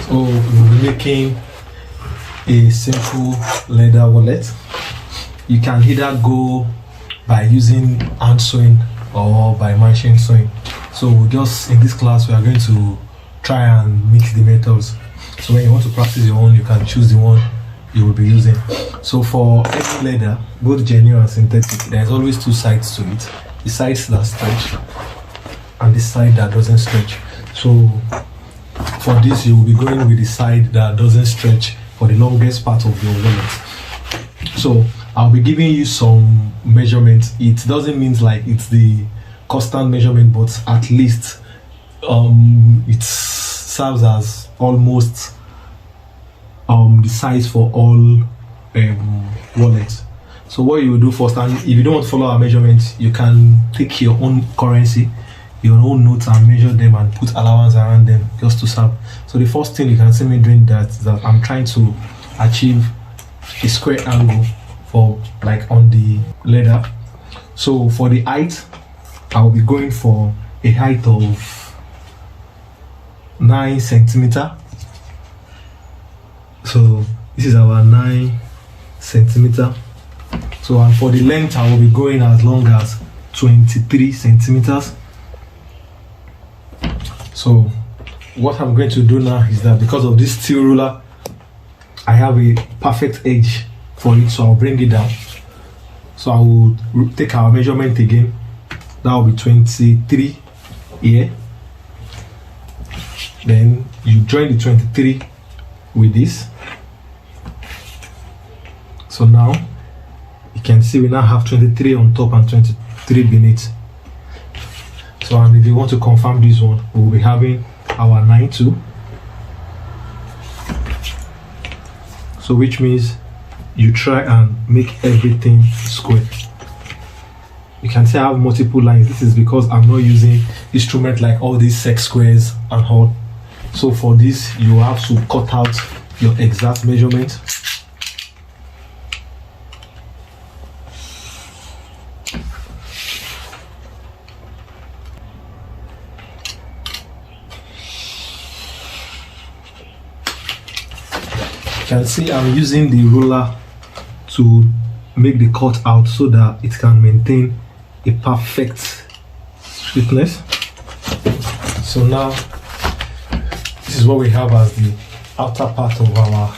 So we'll be making a simple leather wallet. You can either go by using hand sewing or by machine sewing. So we'll just, in this class, we are going to try and mix the methods. So when you want to practice your own, you can choose the one you will be using. So for any leather, both genuine and synthetic, there's always two sides to it. The sides that stretch and the side that doesn't stretch. So for this, you will be going with the side that doesn't stretch for the longest part of your wallet. So I'll be giving you some measurements. It doesn't mean like it's the constant measurement, but at least it serves as almost the size for all wallets. So what you will do first, and if you don't want to follow our measurements, you can take your own currency, your own notes, and measure them and put allowance around them just to serve. So the first thing you can see me doing that is that I'm trying to achieve a square angle for like on the leather. So for the height, I'll be going for a height of 9 centimeter. So this is our 9 centimeter. So and for the length, I will be going as long as 23 centimeters. So what I'm going to do now is that because of this steel ruler, I have a perfect edge for it, so I'll bring it down. So I will take our measurement again. That will be 23 here. Then you join the 23 with this. So now you can see we now have 23 on top and 23 beneath. So and if you want to confirm this one, we'll be having our 9 too. So which means you try and make everything square. You can see I have multiple lines. This is because I'm not using instrument like all these set squares and all. So for this, you have to cut out your exact measurement. You can see I'm using the ruler to make the cut out so that it can maintain a perfect sweetness. So now this is what we have as the outer part of our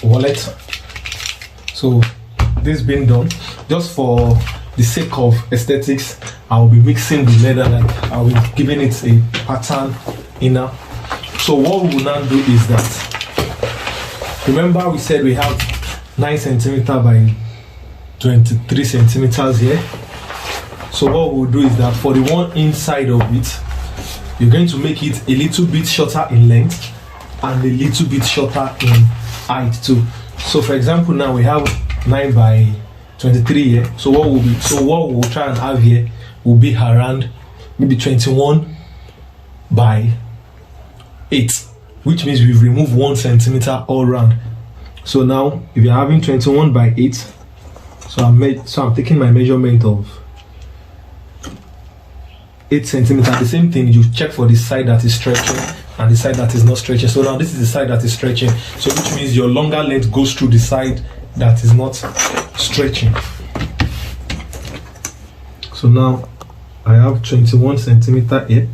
wallet. So this being done, just for the sake of aesthetics, I will be mixing the leather, like I will be giving it a pattern inner. So what we will now do is that, remember we said we have 9 centimeter by 23 centimeters here. So what we'll do is that for the one inside of it, you're going to make it a little bit shorter in length and a little bit shorter in height too. So for example, now we have 9 by 23 here. So what we'll try and have here will be around maybe 21 by 8, which means we've removed 1 centimeter all round. So now if you're having 21 by 8, so I'm taking my measurement of 8 centimeters. The same thing, you check for the side that is stretching and the side that is not stretching. So now this is the side that is stretching, so which means your longer length goes through the side that is not stretching. So now I have 21 centimeter here.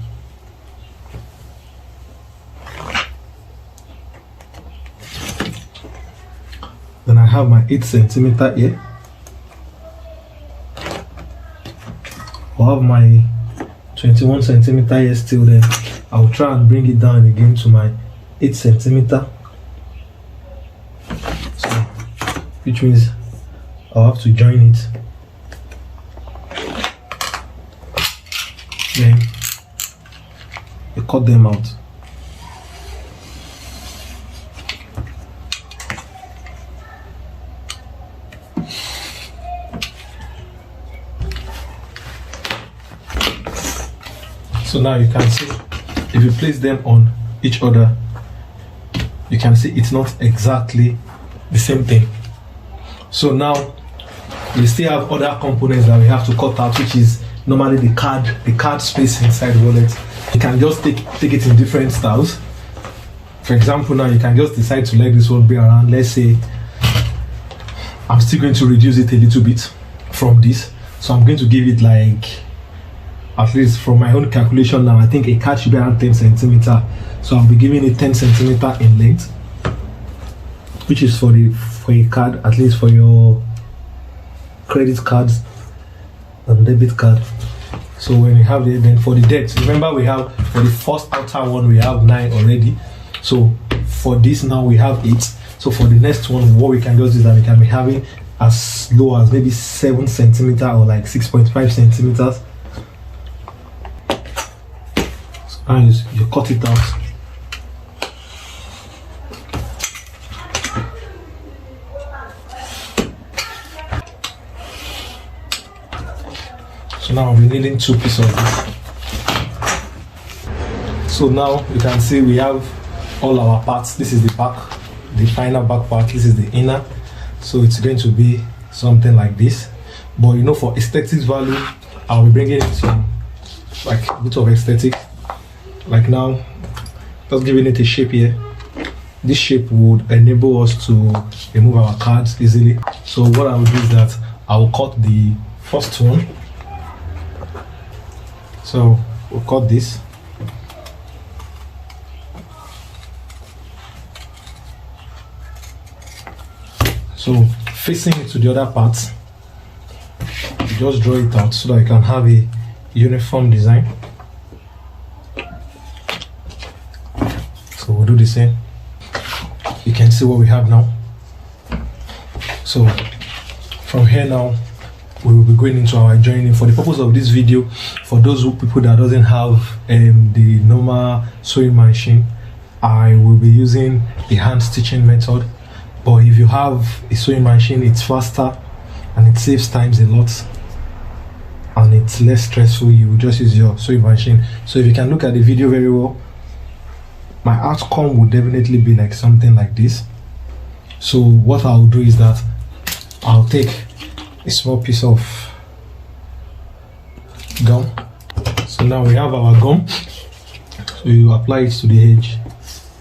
Then I have my 8 centimeter here. I'll have my 21 centimeter here still there. I'll try and bring it down again to my 8 centimeter. So, which means I'll have to join it. Then you cut them out. So now you can see, if you place them on each other, you can see it's not exactly the same thing. So now we still have other components that we have to cut out, which is normally the card space inside the wallet. You can just take it in different styles. For example, now you can just decide to let this one be around. Let's say I'm still going to reduce it a little bit from this, so I'm going to give it like, at least from my own calculation now, I think a card should be around 10 centimeter. So I'll be giving it 10 centimeter in length, which is for a card, at least for your credit cards and debit card. So when you have it, then for the depth, remember we have, for the first outer one we have 9 already. So for this now we have 8. So for the next one, what we can just do is that we can be having as low as maybe 7 centimeter or like 6.5 centimeters. So now you cut it out. So now we're needing 2 pieces of this. So now you can see we have all our parts. This is the back, the final back part. This is the inner. So it's going to be something like this. But you know, for aesthetics value, I'll be bringing in some like a bit of aesthetic. Like now, just giving it a shape here. This shape would enable us to remove our cards easily. So what I will do is that I will cut the first one. So we'll cut this. So facing it to the other part, you just draw it out so that you can have a uniform design. So we'll do the same. You can see what we have now. So from here now, we will be going into our joining. For the purpose of this video, for those people that doesn't have the normal sewing machine, I will be using the hand stitching method. But if you have a sewing machine, it's faster and it saves times a lot and it's less stressful. You will just use your sewing machine. So if you can look at the video very well, my outcome would definitely be like something like this. So what I'll do is that I'll take a small piece of gum. So now we have our gum. So you apply it to the edge.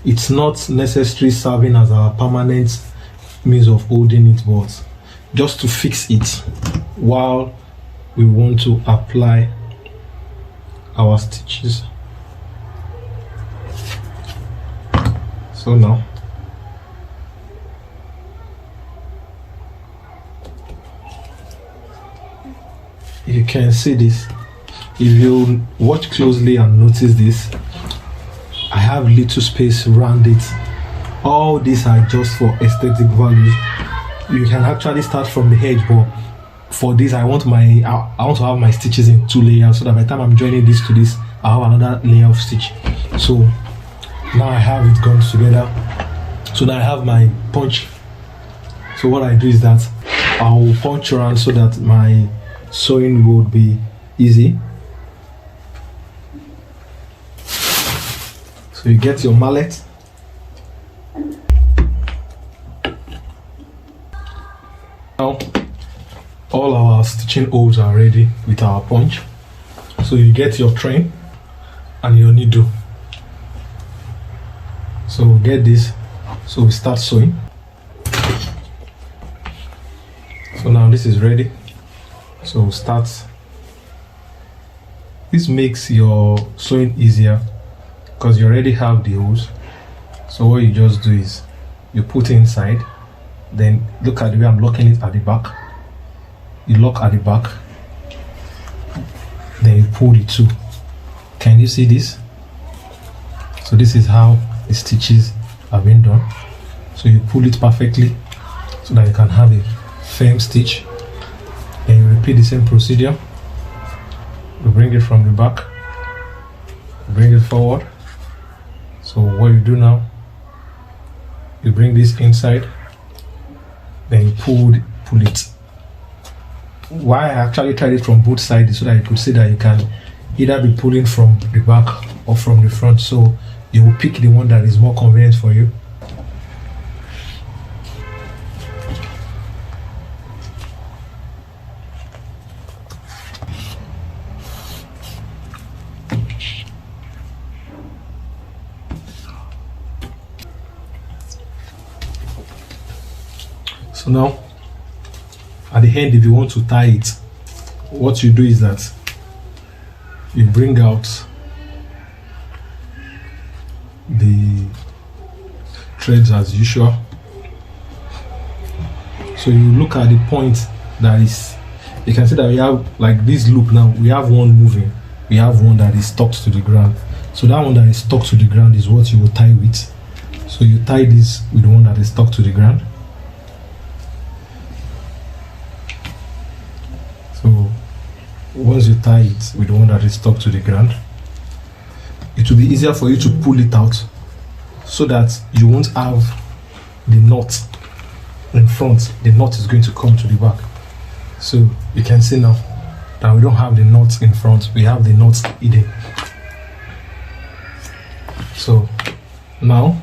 It's not necessarily serving as our permanent means of holding it, but just to fix it while we want to apply our stitches. So now you can see this. If you watch closely and notice this, I have little space around it. All these are just for aesthetic value. You can actually start from the edge, but for this I want to have my stitches in 2 layers, so that by the time I'm joining this to this, I have another layer of stitch. So now I have it gone together. So now I have my punch. So what I do is that I'll punch around so that my sewing would be easy. So you get your mallet. Now all our stitching holes are ready with our punch. So you get your train and your needle. So we get this. So we start sewing. So now this is ready. So we'll start. This makes your sewing easier because you already have the holes. So what you just do is you put it inside, then look at the way I'm locking it at the back. You lock at the back, then you pull the two. Can you see this? So this is how the stitches have been done. So you pull it perfectly so that you can have a firm stitch. Then you repeat the same procedure. You bring it from the back, bring it forward. So what you do now, you bring this inside, then you pull it. Why I actually tried it from both sides so that you could see that you can either be pulling from the back or from the front. So you will pick the one that is more convenient for you. So now at the end, if you want to tie it, what you do is that you bring out the threads as usual. So you look at the point that is, you can see that we have like this loop now, we have one moving, we have one that is stuck to the ground. So that one that is stuck to the ground is what you will tie with. So you tie this with the one that is stuck to the ground. So once you tie it with the one that is stuck to the ground, it will be easier for you to pull it out so that you won't have the knot in front. The knot is going to come to the back. So you can see now that we don't have the knot in front, we have the knot hidden. So now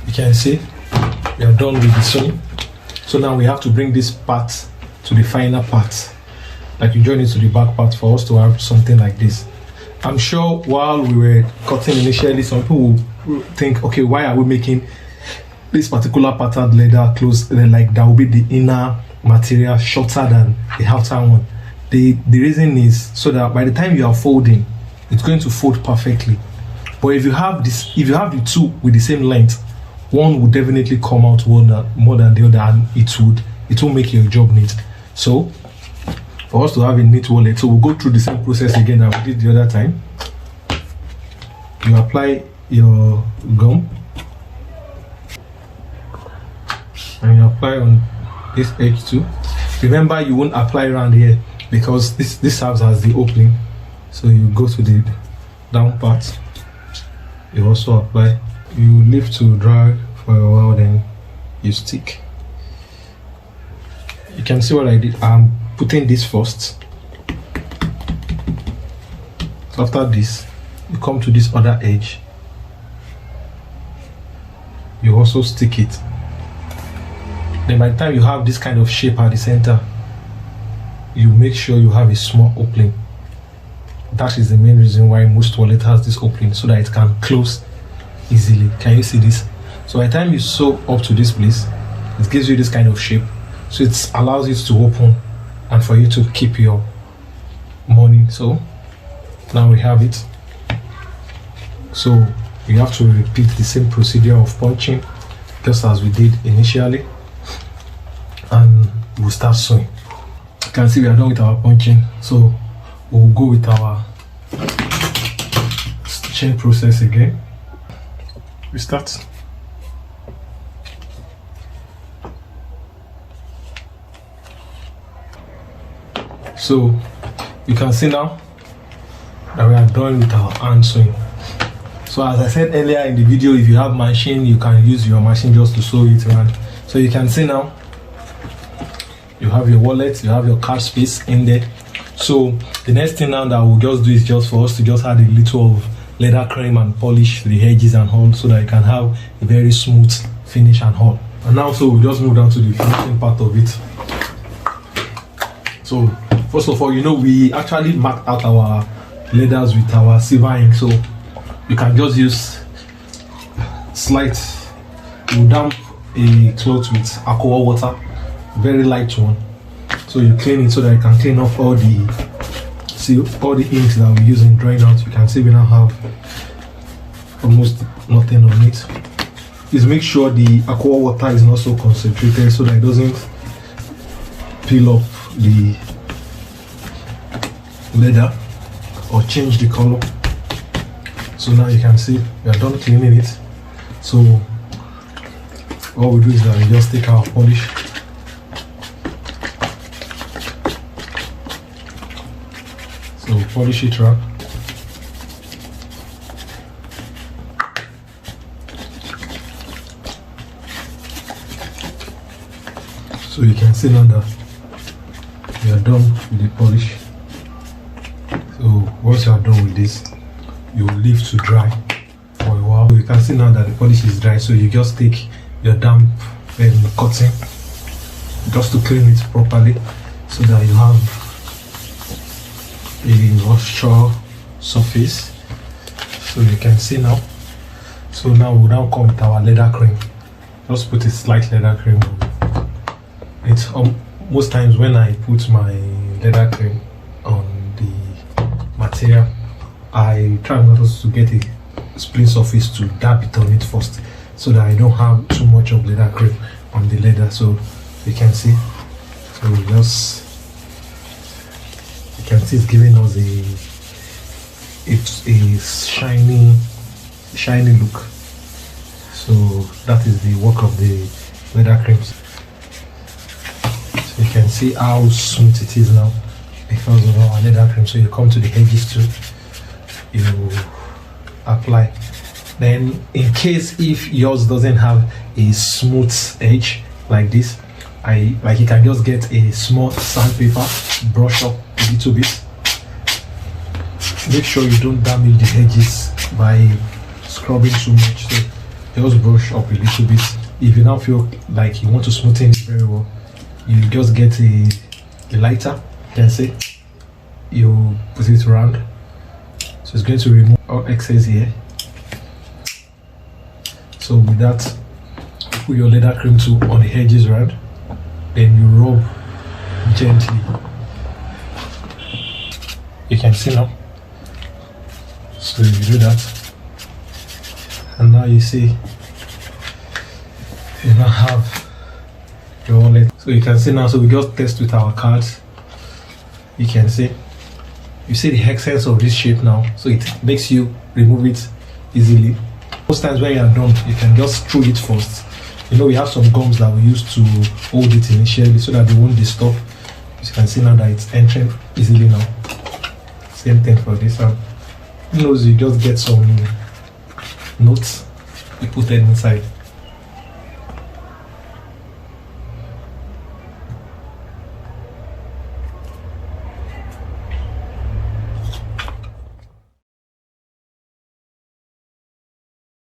you can see we are done with the sewing. So now we have to bring this part to the final part, like you join it to the back part for us to have something like this. I'm sure while we were cutting initially, some people will think, okay, why are we making this particular patterned leather clothes, then like that will be the inner material shorter than the outer one. The reason is so that by the time you are folding, it's going to fold perfectly. But if you have this, if you have the two with the same length, one would definitely come out more than the other, and it will make your job neat. So for us to have a neat wallet, so we'll go through the same process again that we did the other time. You apply your gum and you apply on this edge too. Remember, you won't apply around here because this serves as the opening. So you go to the down part, you also apply, you leave to dry for a while, then you stick. You can see what I did. I'm putting this first. So after this, you come to this other edge, you also stick it. Then by the time you have this kind of shape at the center, you make sure you have a small opening. That is the main reason why most wallet has this opening, so that it can close easily. Can you see this? So by the time you sew up to this place, it gives you this kind of shape, so it allows it to open and for you to keep your money. So now we have it. So you have to repeat the same procedure of punching just as we did initially, and we'll start sewing. You can see we are done with our punching, so we'll go with our stitching process again. We start. So you can see now that we are done with our hand sewing. So as I said earlier in the video, if you have machine, you can use your machine just to sew it around. So you can see now you have your wallet, you have your card space in there. So the next thing now that we'll just do is just for us to just add a little of leather cream and polish the edges and all, so that you can have a very smooth finish and all. And now so we'll just move down to the finishing part of it. So first of all, you know, we actually marked out our leathers with our silver ink, so you can just use slight, you damp a cloth with aqua water, very light one, so you clean it so that you can clean off all the inks that we use in drying out. You can see we now have almost nothing on it. Please make sure the aqua water is not so concentrated so that it doesn't peel off the leather or change the color. So now you can see we are done cleaning it. So all we do is that we just take our polish, so polish it wrap. So you can see now that we are done with the polish. So once you are done with this, you will leave to dry for a while. So you can see now that the polish is dry, so you just take your damp cotton just to clean it properly so that you have a moisture surface. So you can see now. So now we'll now come with our leather cream. just put a slight leather cream on. It's most times when I put my leather cream on the material, I try not to get a split surface to dab it on it first, so that I don't have too much of leather cream on the leather. So you can see, so just you can see it's giving us a shiny look. So that is the work of the leather creams. So you can see how smooth it is now because of our leather cream. So you come to the edges too, you apply. Then in case if yours doesn't have a smooth edge like this, you can just get a small sandpaper, brush up a little bit. Make sure you don't damage the edges by scrubbing too much. So just brush up a little bit. If you now feel like you want to smoothen it very well, you just get a lighter, you can see, you put it around. So it's going to remove all excess here. So with that, put your leather cream too on the edges around, then you rub gently. You can see now. So you do that, and now you see you now have your wallet. So you can see now. So we just test with our cards. You can see, you see the excess of this shape now. So it makes you remove it easily. Most times when you are done, you can just throw it first. You know, we have some gums that we use to hold it initially so that they won't disturb. As you can see now that it's entering easily now. Same thing for this one. You just get some notes, you put them inside.